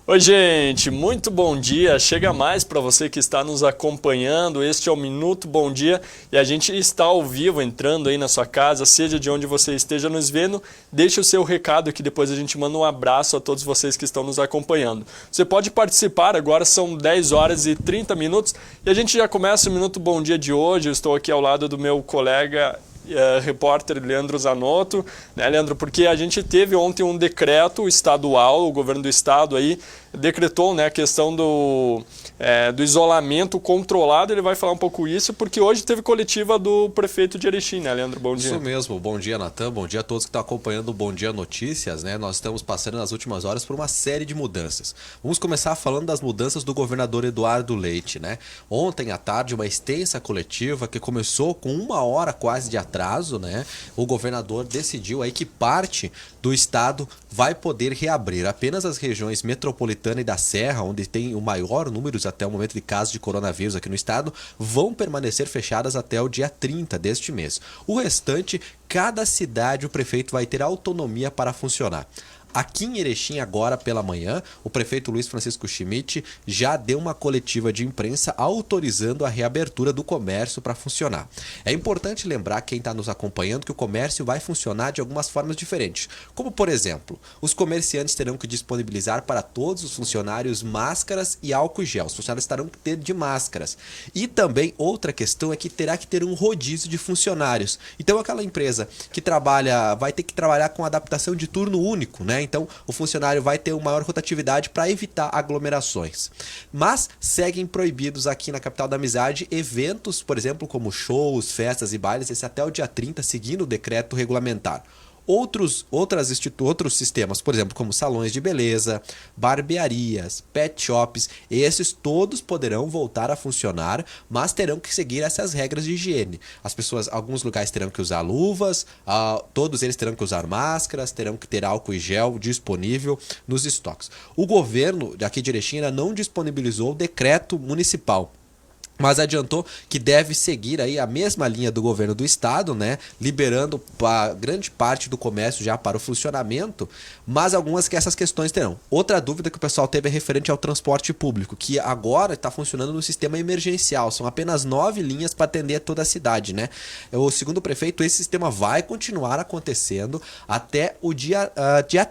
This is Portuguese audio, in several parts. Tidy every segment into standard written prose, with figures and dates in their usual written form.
Oi, gente, muito bom dia. Chega mais para você que está nos acompanhando. Este é o Minuto Bom Dia e a gente está ao vivo entrando aí na sua casa, seja de onde você esteja nos vendo. Deixe o seu recado que depois a gente manda um abraço a todos vocês que estão nos acompanhando. Você pode participar, agora são 10 horas e 30 minutos e a gente já começa o Minuto Bom Dia de hoje. Eu estou aqui ao lado do meu colega repórter Leandro Zanotto, né, Leandro? Porque a gente teve ontem um decreto estadual, o governo do estado aí decretou, né, a questão do isolamento controlado. Ele vai falar um pouco isso, porque hoje teve coletiva do prefeito de Erechim, né, Leandro? Bom dia. Isso mesmo, bom dia, Natan, bom dia a todos que estão acompanhando o Bom Dia Notícias, né? Nós estamos passando nas últimas horas por uma série de mudanças. Vamos começar falando das mudanças do governador Eduardo Leite, né? Ontem à tarde, uma extensa coletiva que começou com 1 hora quase de atraso, né? O governador decidiu aí que parte do estado vai poder reabrir. Apenas as regiões metropolitana e da Serra, onde tem o maior número até o momento de casos de coronavírus aqui no estado, vão permanecer fechadas até o dia 30 deste mês. O restante, cada cidade o prefeito vai ter autonomia para funcionar. Aqui em Erechim, agora pela manhã, o prefeito Luiz Francisco Schmidt já deu uma coletiva de imprensa autorizando a reabertura do comércio para funcionar. É importante lembrar quem está nos acompanhando que o comércio vai funcionar de algumas formas diferentes. Como, por exemplo, os comerciantes terão que disponibilizar para todos os funcionários máscaras e álcool gel. Os funcionários terão que ter de máscaras. E também outra questão é que terá que ter um rodízio de funcionários. Então aquela empresa que trabalha, vai ter que trabalhar com adaptação de turno único, né? Então, o funcionário vai ter uma maior rotatividade para evitar aglomerações. Mas seguem proibidos aqui na Capital da Amizade eventos, por exemplo, como shows, festas e bailes, esse até o dia 30, seguindo o decreto regulamentar. Outros sistemas, por exemplo, como salões de beleza, barbearias, pet shops, esses todos poderão voltar a funcionar, mas terão que seguir essas regras de higiene. As pessoas, alguns lugares terão que usar luvas, todos eles terão que usar máscaras, terão que ter álcool e gel disponível nos estoques. O governo aqui de Erechim ainda não disponibilizou o decreto municipal, mas adiantou que deve seguir aí a mesma linha do governo do estado, né, liberando grande parte do comércio já para o funcionamento, mas essas questões terão. Outra dúvida que o pessoal teve é referente ao transporte público, que agora está funcionando no sistema emergencial, são apenas 9 linhas para atender toda a cidade, né? Segundo o prefeito, esse sistema vai continuar acontecendo até o dia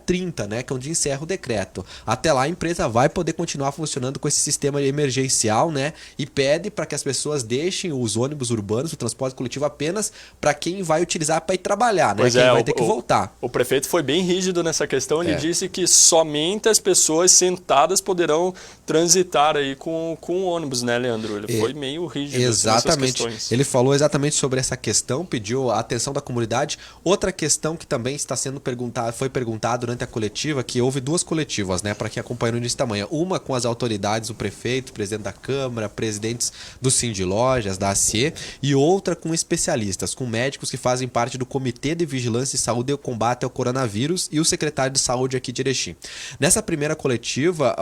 30, né, que é onde encerra o decreto. Até lá a empresa vai poder continuar funcionando com esse sistema emergencial, né, e pede para que as pessoas deixem os ônibus urbanos, o transporte coletivo apenas para quem vai utilizar para ir trabalhar, né? Quem vai ter que voltar. O prefeito foi bem rígido nessa questão, ele disse que somente as pessoas sentadas poderão transitar aí com o ônibus, né, Leandro? Ele foi meio rígido nessas questões. Ele falou exatamente sobre essa questão, pediu a atenção da comunidade. Outra questão que também está sendo foi perguntada durante a coletiva, que houve 2 coletivas, né, para quem acompanhou no início da manhã. Uma com as autoridades, o prefeito, o presidente da Câmara, presidentes do Cindy Lojas, da ACE, e outra com especialistas, com médicos que fazem parte do Comitê de Vigilância e Saúde e Combate ao Coronavírus e o secretário de Saúde aqui de Erechim. Nessa primeira coletiva,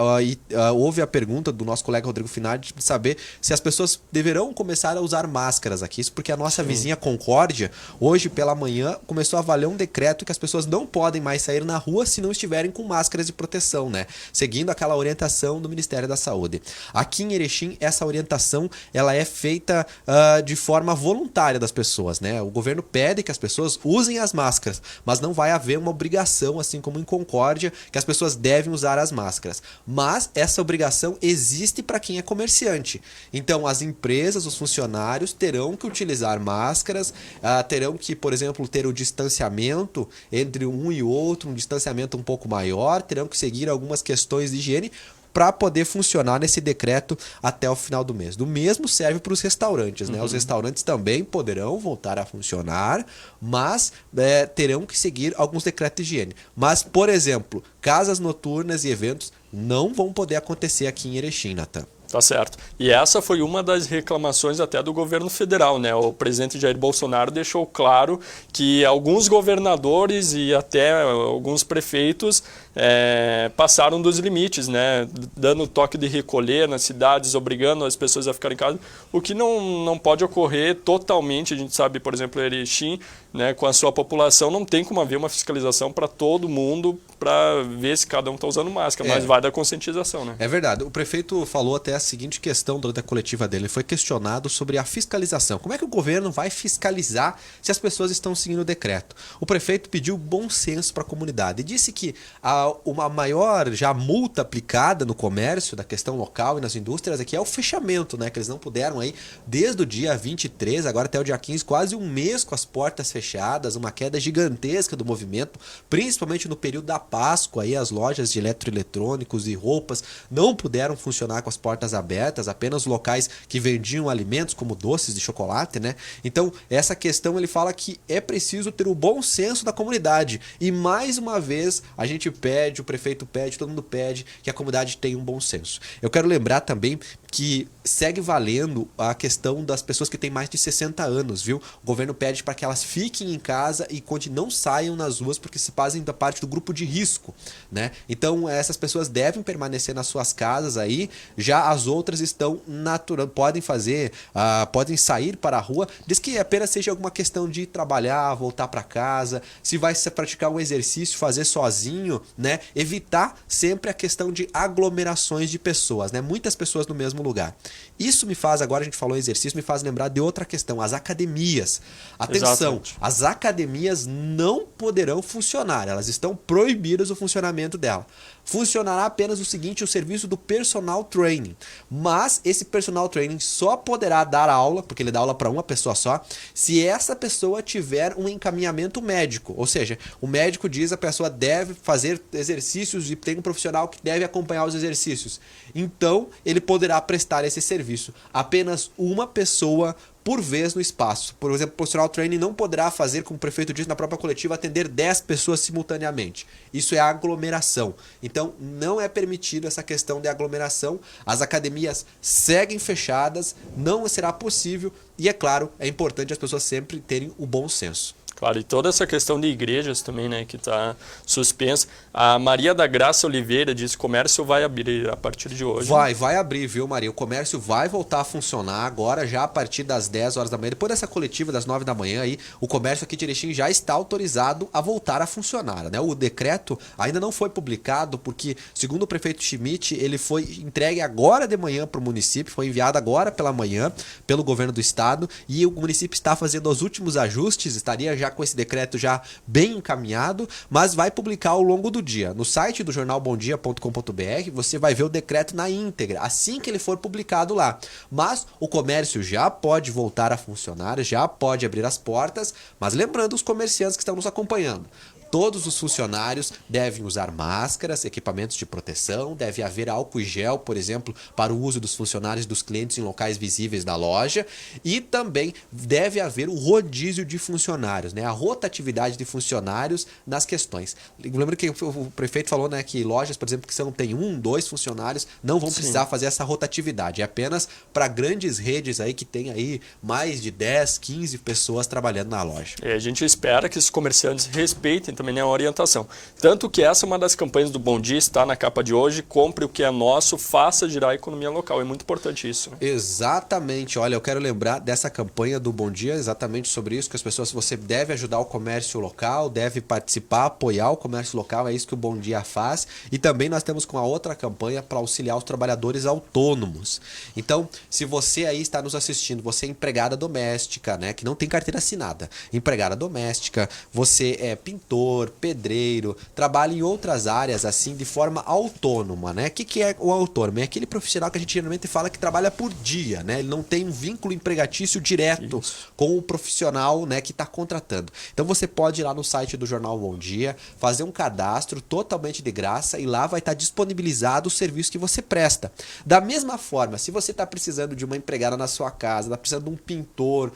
houve a pergunta do nosso colega Rodrigo Finardi de saber se as pessoas deverão começar a usar máscaras aqui. Isso porque a nossa vizinha Concórdia, hoje pela manhã, começou a valer um decreto que as pessoas não podem mais sair na rua se não estiverem com máscaras de proteção, né? Seguindo aquela orientação do Ministério da Saúde. Aqui em Erechim, essa orientação ela é feita de forma voluntária das pessoas, né? O governo pede que as pessoas usem as máscaras, mas não vai haver uma obrigação, assim como em Concórdia, que as pessoas devem usar as máscaras. Mas essa obrigação existe para quem é comerciante. Então, as empresas, os funcionários terão que utilizar máscaras, terão que, por exemplo, ter o distanciamento entre um e outro, um distanciamento um pouco maior, terão que seguir algumas questões de higiene para poder funcionar nesse decreto até o final do mês. Do mesmo serve para os restaurantes, né? Os restaurantes também poderão voltar a funcionar, mas terão que seguir alguns decretos de higiene. Mas, por exemplo, casas noturnas e eventos não vão poder acontecer aqui em Erechim, Natan. Tá certo. E essa foi uma das reclamações até do governo federal, né? O presidente Jair Bolsonaro deixou claro que alguns governadores e até alguns prefeitos passaram dos limites, né? Dando toque de recolher nas cidades, obrigando as pessoas a ficarem em casa, o que não pode ocorrer totalmente. A gente sabe, por exemplo, Erechim né, com a sua população, não tem como haver uma fiscalização para todo mundo para ver se cada um está usando máscara, mas vai da conscientização, né? É verdade. O prefeito falou até a seguinte questão durante a coletiva dele. Ele foi questionado sobre a fiscalização. Como é que o governo vai fiscalizar se as pessoas estão seguindo o decreto? O prefeito pediu bom senso para a comunidade e disse que uma maior já multa aplicada no comércio, da questão local e nas indústrias, aqui é o fechamento, né? Que eles não puderam aí, desde o dia 23, agora até o dia 15, quase um mês com as portas fechadas, uma queda gigantesca do movimento, principalmente no período da Páscoa, aí as lojas de eletroeletrônicos e roupas não puderam funcionar com as portas abertas, apenas locais que vendiam alimentos como doces de chocolate, né? Então, essa questão ele fala que é preciso ter o bom senso da comunidade. E mais uma vez, a gente pede, o prefeito pede, todo mundo pede que a comunidade tenha um bom senso. Eu quero lembrar também que segue valendo a questão das pessoas que têm mais de 60 anos, viu? O governo pede para que elas fiquem em casa e não saiam nas ruas porque se fazem da parte do grupo de risco, né? Então essas pessoas devem permanecer nas suas casas aí, já as outras estão podem sair para a rua, diz que apenas seja alguma questão de trabalhar, voltar para casa, se vai se praticar um exercício, fazer sozinho, né? Evitar sempre a questão de aglomerações de pessoas, né? Muitas pessoas no mesmo lugar. Isso me faz, agora a gente falou em exercício, me faz lembrar de outra questão, as academias. Atenção, Exatamente. as academias não poderão funcionar, elas estão proibidas o funcionamento dela. Funcionará apenas o seguinte, o serviço do personal training. Mas esse personal training só poderá dar aula, porque ele dá aula para uma pessoa só, se essa pessoa tiver um encaminhamento médico. Ou seja, o médico diz que a pessoa deve fazer exercícios e tem um profissional que deve acompanhar os exercícios. Então, ele poderá prestar esse serviço. Apenas uma pessoa por vez no espaço. Por exemplo, o personal training não poderá fazer, como o prefeito disse na própria coletiva, atender 10 pessoas simultaneamente. Isso é aglomeração. Então, não é permitido essa questão de aglomeração. As academias seguem fechadas, não será possível e, é claro, é importante as pessoas sempre terem o bom senso. Claro, e toda essa questão de igrejas também, né, que está suspensa. A Maria da Graça Oliveira diz que o comércio vai abrir a partir de hoje. Vai abrir, viu, Maria? O comércio vai voltar a funcionar agora, já a partir das 10 horas da manhã. Depois dessa coletiva das 9 da manhã, aí, o comércio aqui de Erechim já está autorizado a voltar a funcionar, né? O decreto ainda não foi publicado, porque, segundo o prefeito Schmidt, ele foi entregue agora de manhã para o município, foi enviado agora pela manhã pelo governo do estado, e o município está fazendo os últimos ajustes, estaria já com esse decreto já bem encaminhado, mas vai publicar ao longo do dia. No site do jornalbomdia.com.br você vai ver o decreto na íntegra, assim que ele for publicado lá. Mas o comércio já pode voltar a funcionar, já pode abrir as portas, mas lembrando os comerciantes que estão nos acompanhando. Todos os funcionários devem usar máscaras, equipamentos de proteção, deve haver álcool e gel, por exemplo, para o uso dos funcionários e dos clientes em locais visíveis da loja, e também deve haver o rodízio de funcionários, né? A rotatividade de funcionários nas questões. Lembra que o prefeito falou, né, que lojas, por exemplo, que não tem 1, 2 funcionários, não vão precisar fazer essa rotatividade. É apenas para grandes redes aí que tem aí mais de 10, 15 pessoas trabalhando na loja. E a gente espera que os comerciantes respeitem também a orientação. Tanto que essa é uma das campanhas do Bom Dia, está na capa de hoje, compre o que é nosso, faça girar a economia local. É muito importante isso, né? Exatamente. Olha, eu quero lembrar dessa campanha do Bom Dia, exatamente sobre isso, que as pessoas, você deve ajudar o comércio local, deve participar, apoiar o comércio local, é isso que o Bom Dia faz. E também nós temos com a outra campanha para auxiliar os trabalhadores autônomos. Então, se você aí está nos assistindo, você é empregada doméstica, né, que não tem carteira assinada, empregada doméstica, você é pintor, pedreiro, trabalha em outras áreas assim de forma autônoma, né? O que é o autônomo? É aquele profissional que a gente geralmente fala que trabalha por dia, né? Ele não tem um vínculo empregatício direto com o profissional, né, que está contratando. Então você pode ir lá no site do Jornal Bom Dia, fazer um cadastro totalmente de graça e lá vai estar disponibilizado o serviço que você presta. Da mesma forma, se você está precisando de uma empregada na sua casa, está precisando de um pintor,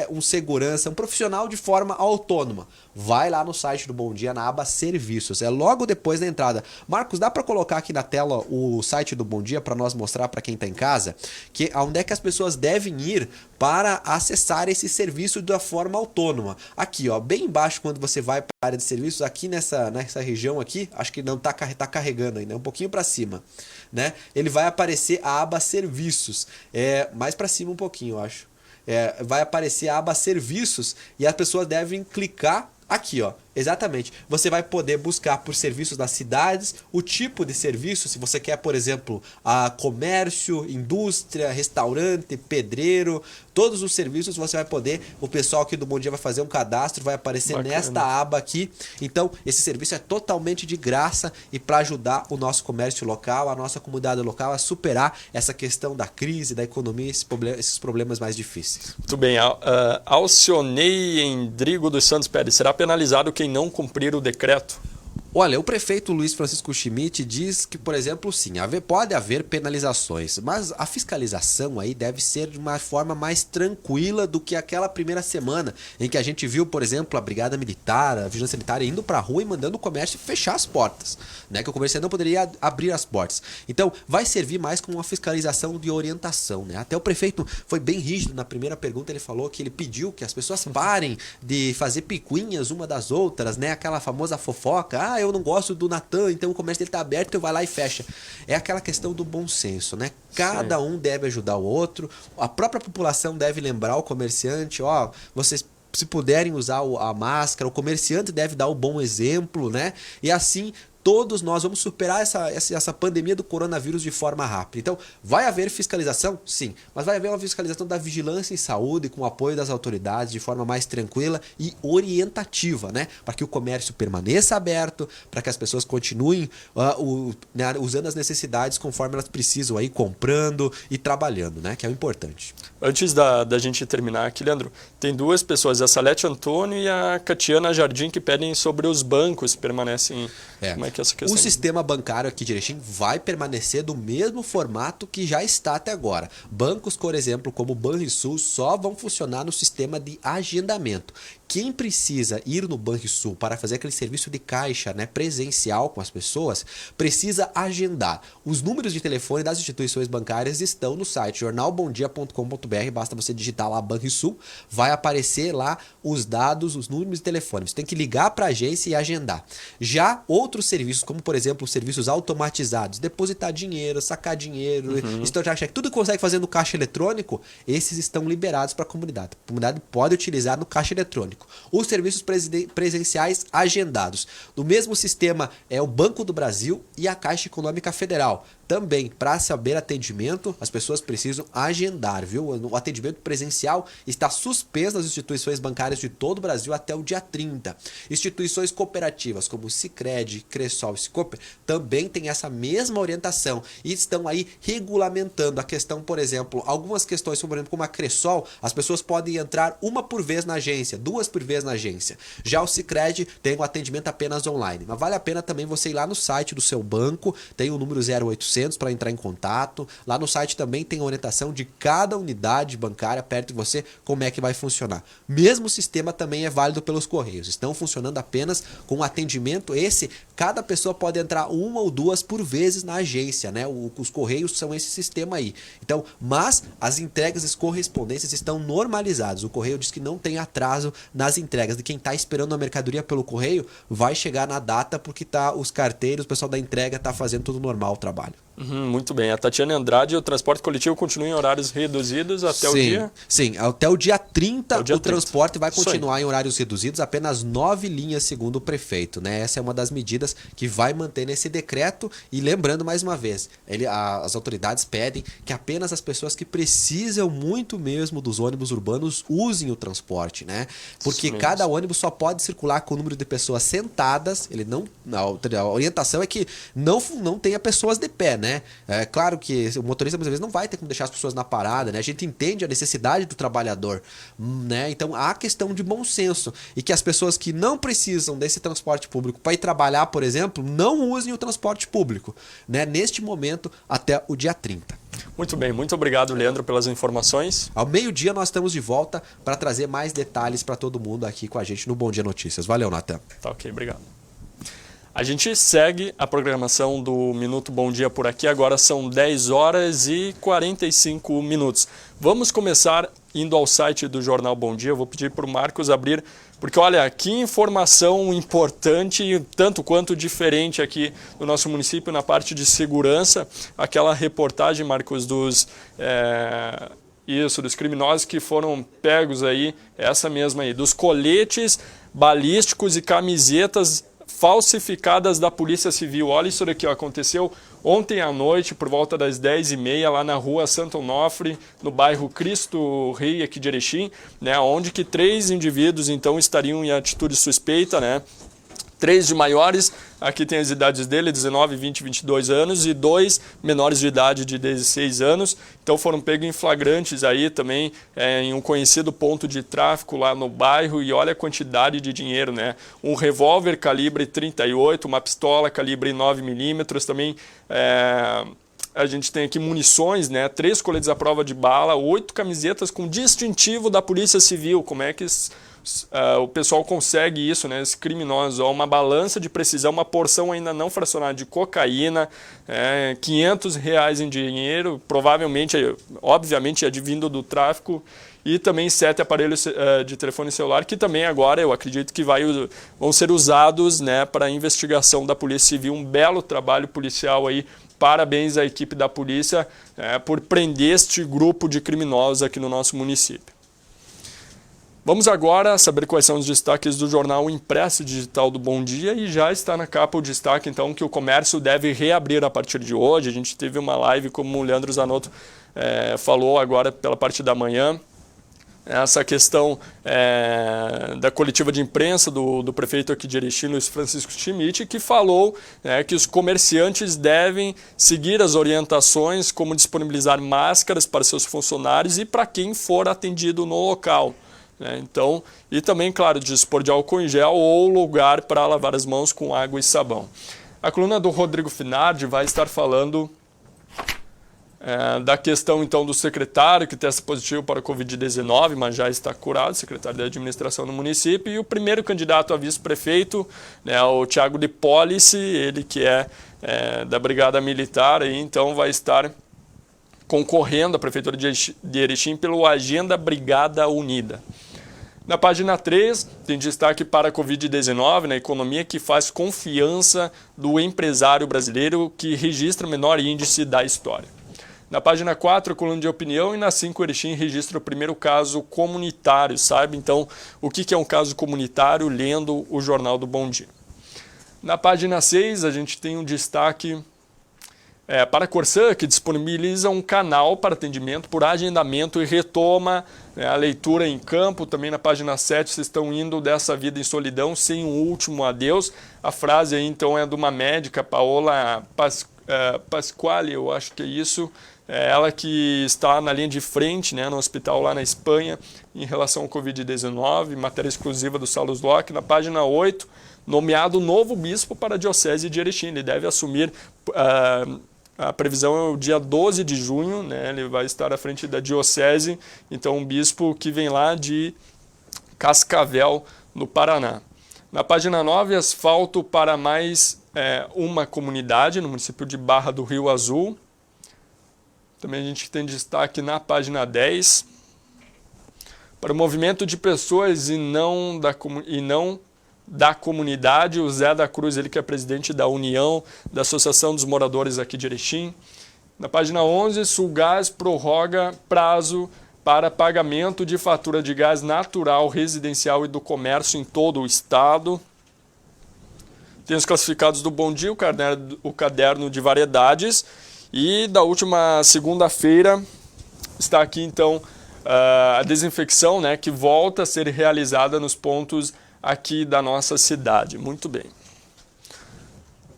um segurança, um profissional de forma autônoma, vai lá no site do Bom Dia, na aba Serviços. É logo depois da entrada. Marcos, dá para colocar aqui na tela o site do Bom Dia para nós mostrar para quem está em casa onde é que as pessoas devem ir para acessar esse serviço da forma autônoma. Aqui, ó, bem embaixo, quando você vai para a área de serviços, aqui nessa região aqui, acho que não tá carregando ainda, um pouquinho para cima, né? Ele vai aparecer a aba Serviços. Mais para cima um pouquinho, eu acho. vai aparecer a aba serviços e as pessoas devem clicar aqui, ó. Exatamente. Você vai poder buscar por serviços das cidades, o tipo de serviço, se você quer, por exemplo, comércio, indústria, restaurante, pedreiro, todos os serviços você vai poder, o pessoal aqui do Bom Dia vai fazer um cadastro, vai aparecer Bacana. nesta aba aqui. Então, esse serviço é totalmente de graça e para ajudar o nosso comércio local, a nossa comunidade local a superar essa questão da crise, da economia, esses problemas mais difíceis. Muito bem. Alcionei Endrigo dos Santos Pérez. Será penalizado quem não cumprir o decreto? Olha, o prefeito Luiz Francisco Schmidt diz que, por exemplo, sim, pode haver penalizações, mas a fiscalização aí deve ser de uma forma mais tranquila do que aquela primeira semana em que a gente viu, por exemplo, a Brigada Militar, a Vigilância Sanitária indo para a rua e mandando o comércio fechar as portas, né? Que o comerciante não poderia abrir as portas. Então, vai servir mais como uma fiscalização de orientação, né? Até o prefeito foi bem rígido na primeira pergunta, ele falou que ele pediu que as pessoas parem de fazer picuinhas uma das outras, né? Aquela famosa fofoca, eu não gosto do Natan, então o comércio dele está aberto, eu vai lá e fecha. É aquela questão do bom senso, né? Cada um deve ajudar o outro, a própria população deve lembrar o comerciante, vocês se puderem usar a máscara, o comerciante deve dar o bom exemplo, né? E assim todos nós vamos superar essa pandemia do coronavírus de forma rápida. Então, vai haver fiscalização? Sim. Mas vai haver uma fiscalização da vigilância em saúde com o apoio das autoridades de forma mais tranquila e orientativa, né? Para que o comércio permaneça aberto, para que as pessoas continuem usando as necessidades conforme elas precisam, aí comprando e trabalhando, né? Que é o importante. Antes da gente terminar aqui, Leandro, tem duas pessoas, a Salete Antônio e a Catiana Jardim, que pedem sobre os bancos, permanecem... Como é que é essa questão? O sistema bancário aqui de Erechim vai permanecer do mesmo formato que já está até agora. Bancos, por exemplo, como o Banrisul, só vão funcionar no sistema de agendamento. Quem precisa ir no Banrisul para fazer aquele serviço de caixa, né, presencial com as pessoas, precisa agendar. Os números de telefone das instituições bancárias estão no site jornalbomdia.com.br, basta você digitar lá Banrisul, vai aparecer lá os dados, os números de telefone. Você tem que ligar para a agência e agendar. Já outros serviços, como por exemplo serviços automatizados, depositar dinheiro, sacar dinheiro, extortar cheque, tudo que consegue fazer no caixa eletrônico, esses estão liberados para a comunidade. A comunidade pode utilizar no caixa eletrônico. Os serviços presenciais agendados. No mesmo sistema é o Banco do Brasil e a Caixa Econômica Federal. Também, para saber atendimento, as pessoas precisam agendar, viu? O atendimento presencial está suspenso nas instituições bancárias de todo o Brasil até o dia 30. Instituições cooperativas como Sicredi, Cressol e Cicoper também têm essa mesma orientação e estão aí regulamentando a questão, por exemplo, algumas questões, por exemplo, como a Cressol, as pessoas podem entrar uma por vez na agência, duas por vez na agência. Já o Sicredi tem o atendimento apenas online, mas vale a pena também você ir lá no site do seu banco, tem o número 0800 para entrar em contato. Lá no site também tem a orientação de cada unidade bancária perto de você, como é que vai funcionar. Mesmo sistema também é válido pelos Correios. Estão funcionando apenas com atendimento cada pessoa pode entrar uma ou duas por vezes na agência, né? Os Correios são esse sistema aí. Então, mas as entregas e correspondências estão normalizadas. O Correio diz que não tem atraso nas entregas. De quem está esperando a mercadoria pelo Correio, vai chegar na data porque os carteiros, o pessoal da entrega está fazendo tudo normal o trabalho. Muito bem. A Tatiana Andrade, o transporte coletivo continua em horários reduzidos até o dia? Sim, até o dia 30 o transporte vai continuar em horários reduzidos, apenas 9 linhas segundo o prefeito, né? Essa é uma das medidas que vai manter nesse decreto e lembrando mais uma vez, as autoridades pedem que apenas as pessoas que precisam muito mesmo dos ônibus urbanos usem o transporte, né? Porque cada ônibus só pode circular com o número de pessoas sentadas, a orientação é que não tenha pessoas de pé, né? É claro que o motorista muitas vezes não vai ter como deixar as pessoas na parada, né? A gente entende a necessidade do trabalhador, né? Então há questão de bom senso e que as pessoas que não precisam desse transporte público para ir trabalhar, por exemplo, não usem o transporte público, né? Neste momento até o dia 30. Muito bem, muito obrigado, Leandro, pelas informações. Ao meio-dia nós estamos de volta para trazer mais detalhes para todo mundo aqui com a gente no Bom Dia Notícias. Valeu, Natan. Tá ok, obrigado. A gente segue a programação do Minuto Bom Dia por aqui, agora são 10 horas e 45 minutos. Vamos começar indo ao site do Jornal Bom Dia, eu vou pedir para o Marcos abrir, porque olha, que informação importante e tanto quanto diferente aqui no nosso município na parte de segurança, aquela reportagem, Marcos, dos Isso, dos criminosos que foram pegos aí, essa mesma aí, dos coletes balísticos e camisetas falsificadas da Polícia Civil. Olha isso daqui, ó, aconteceu ontem à noite, por volta das 10h30, lá na rua Santo Onofre, no bairro Cristo Rei, aqui de Erechim, né, onde que 3 indivíduos, então, estariam em atitude suspeita, né, 3 de maiores, aqui tem as idades dele, 19, 20, 22 anos, e 2 menores de idade de 16 anos. Então foram pegos em flagrantes aí também, em um conhecido ponto de tráfico lá no bairro, e olha a quantidade de dinheiro, né? Um revólver calibre 38, uma pistola calibre 9mm, também a gente tem aqui munições, né? 3 coletes à prova de bala, 8 camisetas com distintivo da Polícia Civil. Como é que o pessoal consegue isso, né? Os criminosos, ó, uma balança de precisão, uma porção ainda não fracionada de cocaína, R$500 em dinheiro, provavelmente, obviamente, advindo do tráfico, e também 7 aparelhos de telefone celular, que também agora eu acredito que vão ser usados, né, para a investigação da Polícia Civil. Um belo trabalho policial aí. Parabéns à equipe da polícia por prender este grupo de criminosos aqui no nosso município. Vamos agora saber quais são os destaques do jornal impresso digital do Bom Dia, e já está na capa o destaque então que o comércio deve reabrir a partir de hoje. A gente teve uma live, como o Leandro Zanotto falou agora pela parte da manhã, essa questão da coletiva de imprensa do prefeito aqui de Erechim, Luiz Francisco Schmidt, que falou que os comerciantes devem seguir as orientações, como disponibilizar máscaras para seus funcionários e para quem for atendido no local. Então, e também, claro, dispor de álcool em gel ou lugar para lavar as mãos com água e sabão. A coluna do Rodrigo Finardi vai estar falando da questão, então, do secretário que testa positivo para a Covid-19, mas já está curado, secretário da administração do município, e o primeiro candidato a vice-prefeito, o Thiago de Policy, ele que é da Brigada Militar, aí, então vai estar concorrendo à Prefeitura de Erechim pelo Agenda Brigada Unida. Na página 3, tem destaque para a Covid-19, na economia que faz confiança do empresário brasileiro, que registra o menor índice da história. Na página 4, coluna de opinião, e na 5, Erechim registra o primeiro caso comunitário, sabe? Então, o que é um caso comunitário? Lendo o Jornal do Bom Dia. Na página 6, a gente tem um destaque para a Corsã, que disponibiliza um canal para atendimento por agendamento e retoma a leitura em campo. Também na página 7, vocês estão indo dessa vida em solidão sem um último adeus. A frase aí, então, é de uma médica, Paola Pasquale, eu acho que é isso. Ela que está na linha de frente, no hospital lá na Espanha, em relação ao Covid-19, matéria exclusiva do Salus Locke. Na página 8, nomeado novo bispo para a Diocese de Erechim. Ele deve assumir, a previsão é o dia 12 de junho, ele vai estar à frente da Diocese, então um bispo que vem lá de Cascavel, no Paraná. Na página 9, asfalto para mais uma comunidade no município de Barra do Rio Azul. Também a gente tem destaque na página 10, para o movimento de pessoas e não da comunidade, o Zé da Cruz, ele que é presidente da União, da Associação dos Moradores aqui de Erechim. Na página 11, Sulgás prorroga prazo para pagamento de fatura de gás natural, residencial e do comércio em todo o estado. Tem os classificados do Bom Dia, o caderno de variedades. E da última segunda-feira está aqui então a desinfecção, que volta a ser realizada nos pontos aqui da nossa cidade. Muito bem.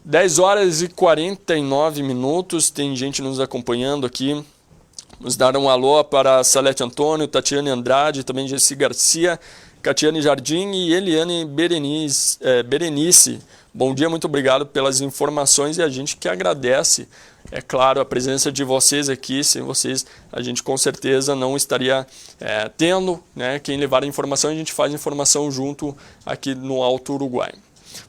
10 horas e 49 minutos, tem gente nos acompanhando aqui. Nos dar um alô para Salete Antônio, Tatiane Andrade, também Jessi Garcia, Catiane Jardim e Eliane Berenice. Bom dia, muito obrigado pelas informações, e a gente que agradece, é claro, a presença de vocês aqui. Sem vocês, a gente com certeza não estaria tendo quem levar a informação. A gente faz informação junto aqui no Alto Uruguai.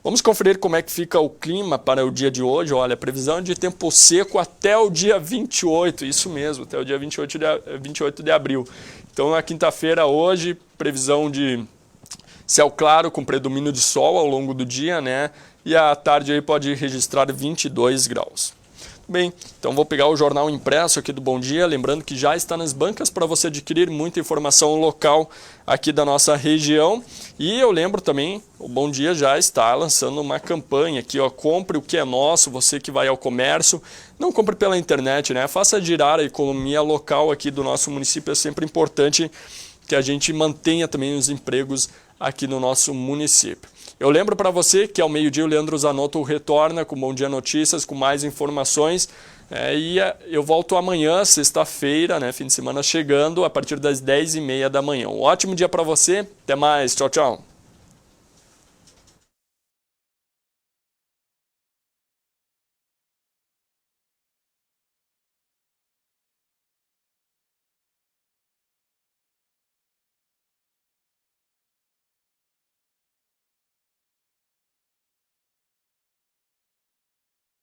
Vamos conferir como é que fica o clima para o dia de hoje. Olha, previsão de tempo seco até o dia 28, isso mesmo, até o dia 28 de abril. Então, na quinta-feira hoje, previsão de céu claro com predomínio de sol ao longo do dia, e à tarde aí pode registrar 22 graus. Bem, então vou pegar o jornal impresso aqui do Bom Dia, lembrando que já está nas bancas para você adquirir muita informação local aqui da nossa região. E eu lembro também, o Bom Dia já está lançando uma campanha aqui, ó, compre o que é nosso, você que vai ao comércio, não compre pela internet, né? Faça girar a economia local aqui do nosso município, é sempre importante que a gente mantenha também os empregos aqui no nosso município. Eu lembro para você que ao meio-dia o Leandro Zanotto retorna com Bom Dia Notícias, com mais informações. E eu volto amanhã, sexta-feira, né, fim de semana chegando, a partir das 10h30 da manhã. Um ótimo dia para você, até mais, tchau, tchau.